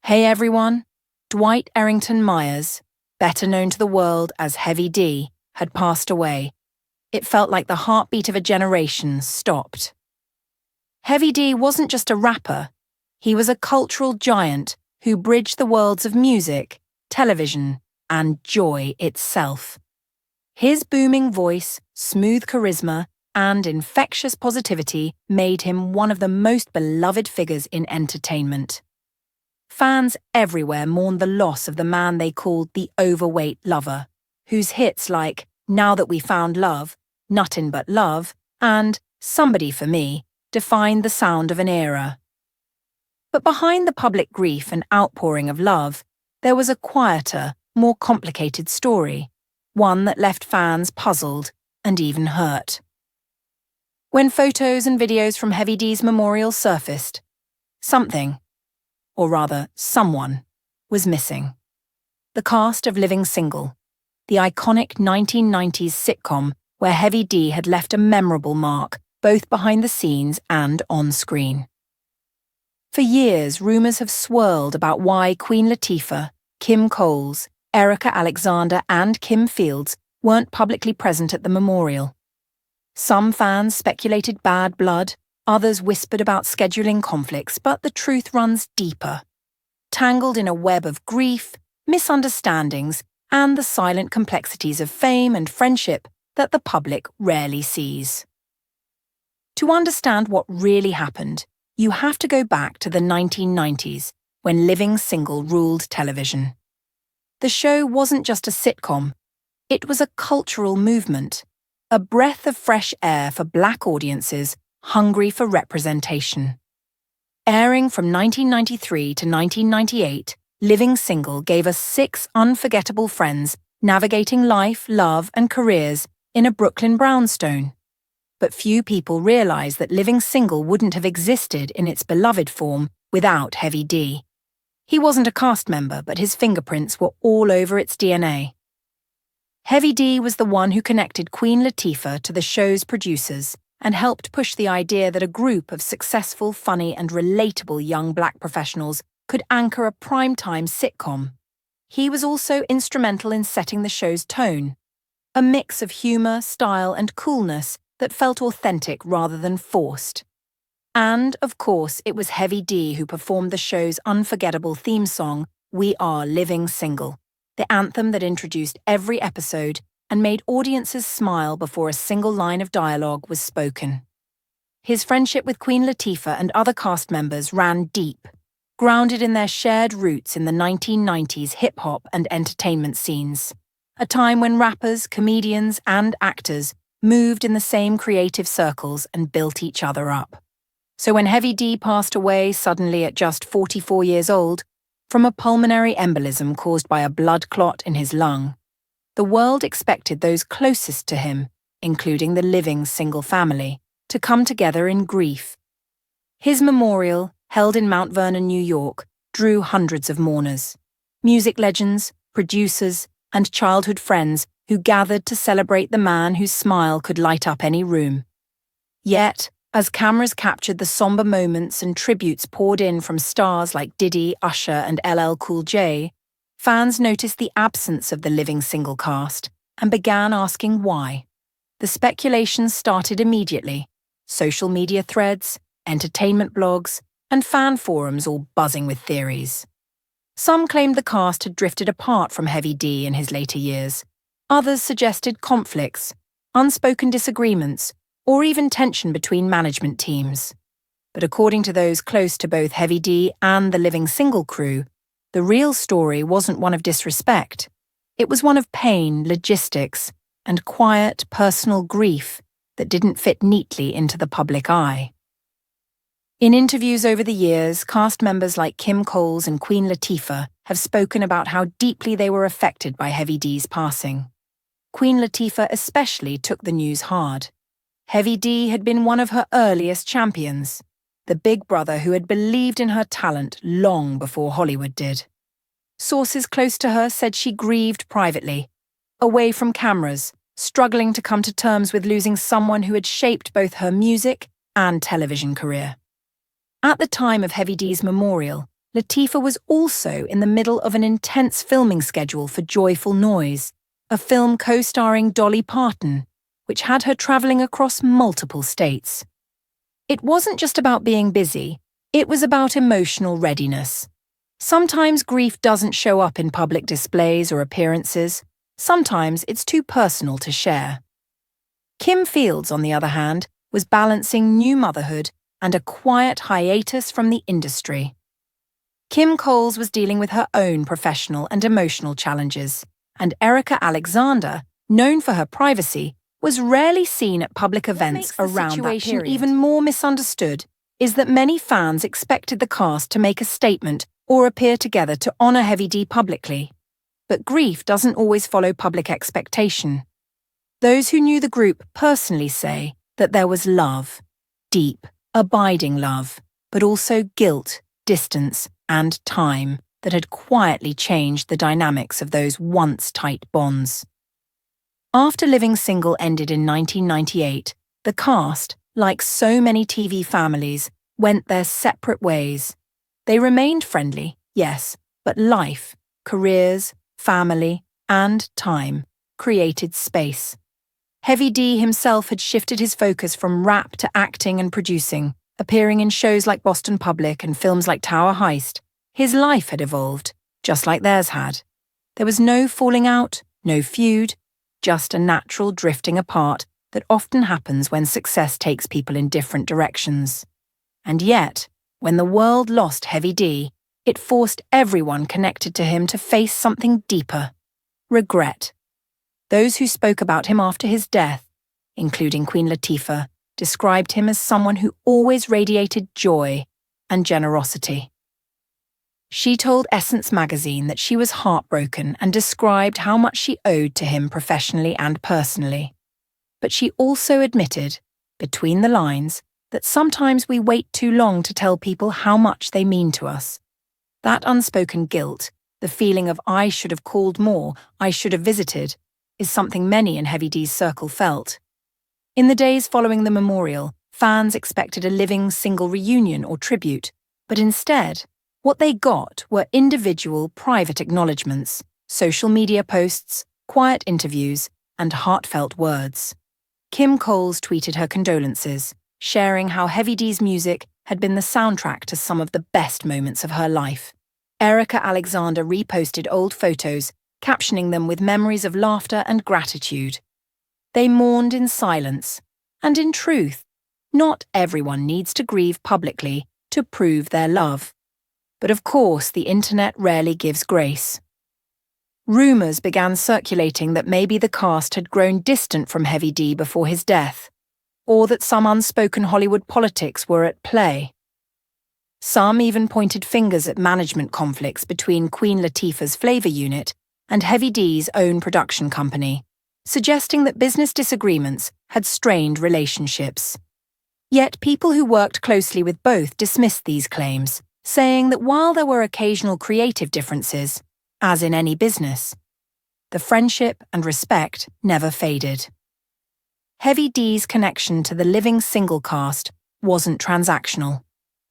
Hey everyone, Dwight Errington Myers, better known to the world as Heavy D, had passed away. It felt like the heartbeat of a generation stopped. Heavy D wasn't just a rapper, he was a cultural giant who bridged the worlds of music, television, and joy itself. His booming voice, smooth charisma, and infectious positivity made him one of the most beloved figures in entertainment. Fans everywhere mourned the loss of the man they called the Overweight Lover, whose hits like Now That We Found Love, Nuttin But Love, and Somebody for Me defined the sound of an era. But behind the public grief and outpouring of love, there was a quieter, more complicated story, one that left fans puzzled and even hurt. When photos and videos from Heavy D's memorial surfaced, something, or rather someone, was missing. The cast of Living Single, the iconic 1990s sitcom where Heavy D had left a memorable mark both behind the scenes and on screen. For years, rumours have swirled about why Queen Latifah, Kim Coles, Erica Alexander and Kim Fields weren't publicly present at the memorial. Some fans speculated bad blood, others whispered about scheduling conflicts, but the truth runs deeper, tangled in a web of grief, misunderstandings, and the silent complexities of fame and friendship that the public rarely sees. To understand what really happened, you have to go back to the 1990s, when Living Single ruled television. The show wasn't just a sitcom, it was a cultural movement, a breath of fresh air for Black audiences hungry for representation. Airing from 1993 to 1998, Living Single gave us 6 unforgettable friends navigating life, love, and careers in a Brooklyn brownstone. But few people realize that Living Single wouldn't have existed in its beloved form without Heavy D. He wasn't a cast member, but his fingerprints were all over its DNA. Heavy D was the one who connected Queen Latifah to the show's producers and helped push the idea that a group of successful, funny, and relatable young Black professionals could anchor a primetime sitcom. He was also instrumental in setting the show's tone, a mix of humour, style, and coolness that felt authentic rather than forced. And, of course, it was Heavy D who performed the show's unforgettable theme song, We Are Living Single, the anthem that introduced every episode and made audiences smile before a single line of dialogue was spoken. His friendship with Queen Latifah and other cast members ran deep, grounded in their shared roots in the 1990s hip-hop and entertainment scenes, a time when rappers, comedians, and actors moved in the same creative circles and built each other up. So when Heavy D passed away suddenly at just 44 years old, from a pulmonary embolism caused by a blood clot in his lung, the world expected those closest to him, including the Living Single family, to come together in grief. His memorial, held in Mount Vernon, New York, drew hundreds of mourners, music legends, producers, and childhood friends who gathered to celebrate the man whose smile could light up any room. Yet, as cameras captured the somber moments and tributes poured in from stars like Diddy, Usher, and LL Cool J, fans noticed the absence of the Living Single cast and began asking why. The speculation started immediately. Social media threads, entertainment blogs, and fan forums all buzzing with theories. Some claimed the cast had drifted apart from Heavy D in his later years. Others suggested conflicts, unspoken disagreements, or even tension between management teams. But according to those close to both Heavy D and the Living Single crew, the real story wasn't one of disrespect. It was one of pain, logistics, and quiet, personal grief that didn't fit neatly into the public eye. In interviews over the years, cast members like Kim Coles and Queen Latifah have spoken about how deeply they were affected by Heavy D's passing. Queen Latifah especially took the news hard. Heavy D had been one of her earliest champions, the big brother who had believed in her talent long before Hollywood did. Sources close to her said she grieved privately, away from cameras, struggling to come to terms with losing someone who had shaped both her music and television career. At the time of Heavy D's memorial, Latifah was also in the middle of an intense filming schedule for Joyful Noise, a film co-starring Dolly Parton, which had her travelling across multiple states. It wasn't just about being busy, it was about emotional readiness. Sometimes grief doesn't show up in public displays or appearances. Sometimes it's too personal to share. Kim Fields, on the other hand, was balancing new motherhood and a quiet hiatus from the industry. Kim Coles was dealing with her own professional and emotional challenges, and Erica Alexander, known for her privacy, was rarely seen at public events around that period. Even more misunderstood is that many fans expected the cast to make a statement or appear together to honour Heavy D publicly. But grief doesn't always follow public expectation. Those who knew the group personally say that there was love, deep, abiding love, but also guilt, distance, and time that had quietly changed the dynamics of those once tight bonds. After Living Single ended in 1998, the cast, like so many TV families, went their separate ways. They remained friendly, yes, but life, careers, family, and time created space. Heavy D himself had shifted his focus from rap to acting and producing, appearing in shows like Boston Public and films like Tower Heist. His life had evolved, just like theirs had. There was no falling out, no feud, just a natural drifting apart that often happens when success takes people in different directions. And yet, when the world lost Heavy D, it forced everyone connected to him to face something deeper: regret. Those who spoke about him after his death, including Queen Latifah, described him as someone who always radiated joy and generosity. She told Essence magazine that she was heartbroken and described how much she owed to him professionally and personally. But she also admitted, between the lines, that sometimes we wait too long to tell people how much they mean to us. That unspoken guilt, the feeling of I should have called more, I should have visited, is something many in Heavy D's circle felt. In the days following the memorial, fans expected a living single reunion or tribute, but instead, what they got were individual, private acknowledgements, social media posts, quiet interviews, and heartfelt words. Kim Coles tweeted her condolences, sharing how Heavy D's music had been the soundtrack to some of the best moments of her life. Erica Alexander reposted old photos, captioning them with memories of laughter and gratitude. They mourned in silence, and in truth, not everyone needs to grieve publicly to prove their love. But of course, the internet rarely gives grace. Rumours began circulating that maybe the cast had grown distant from Heavy D before his death, or that some unspoken Hollywood politics were at play. Some even pointed fingers at management conflicts between Queen Latifah's Flavour unit and Heavy D's own production company, suggesting that business disagreements had strained relationships. Yet people who worked closely with both dismissed these claims, saying that while there were occasional creative differences, as in any business, the friendship and respect never faded. Heavy D's connection to the Living Single cast wasn't transactional.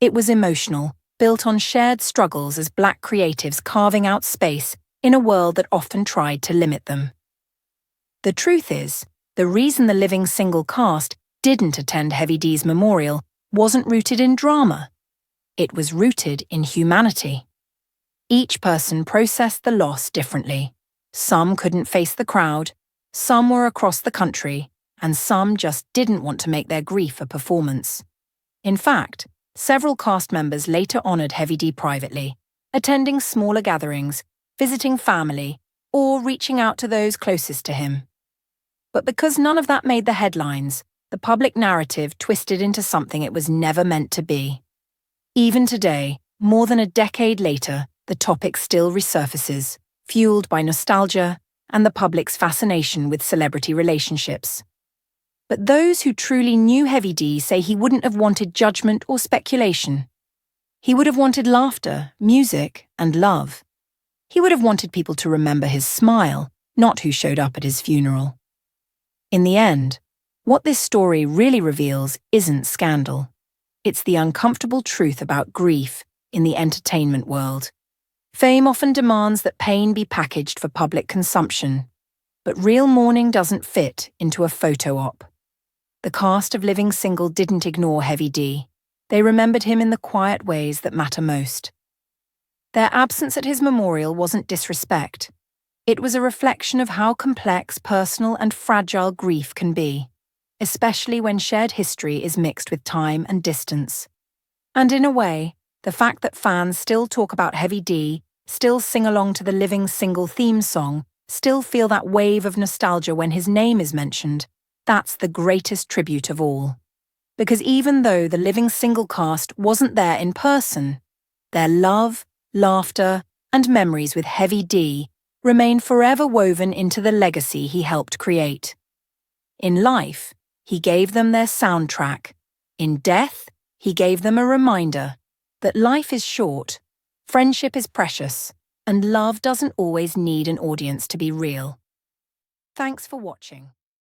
It was emotional, built on shared struggles as Black creatives carving out space in a world that often tried to limit them. The truth is, the reason the Living Single cast didn't attend Heavy D's memorial wasn't rooted in drama. It was rooted in humanity. Each person processed the loss differently. Some couldn't face the crowd, some were across the country, and some just didn't want to make their grief a performance. In fact, several cast members later honoured Heavy D privately, attending smaller gatherings, visiting family, or reaching out to those closest to him. But because none of that made the headlines, the public narrative twisted into something it was never meant to be. Even today, more than a decade later, the topic still resurfaces, fueled by nostalgia and the public's fascination with celebrity relationships. But those who truly knew Heavy D say he wouldn't have wanted judgment or speculation. He would have wanted laughter, music, and love. He would have wanted people to remember his smile, not who showed up at his funeral. In the end, what this story really reveals isn't scandal. It's the uncomfortable truth about grief in the entertainment world. Fame often demands that pain be packaged for public consumption, but real mourning doesn't fit into a photo op. The cast of Living Single didn't ignore Heavy D. They remembered him in the quiet ways that matter most. Their absence at his memorial wasn't disrespect. It was a reflection of how complex personal and fragile grief can be, especially when shared history is mixed with time and distance. And in a way, the fact that fans still talk about Heavy D, still sing along to the Living Single theme song, still feel that wave of nostalgia when his name is mentioned, that's the greatest tribute of all. Because even though the Living Single cast wasn't there in person, their love, laughter, and memories with Heavy D remain forever woven into the legacy he helped create. In life, he gave them their soundtrack. In death, he gave them a reminder that life is short, friendship is precious, and love doesn't always need an audience to be real. Thanks for watching.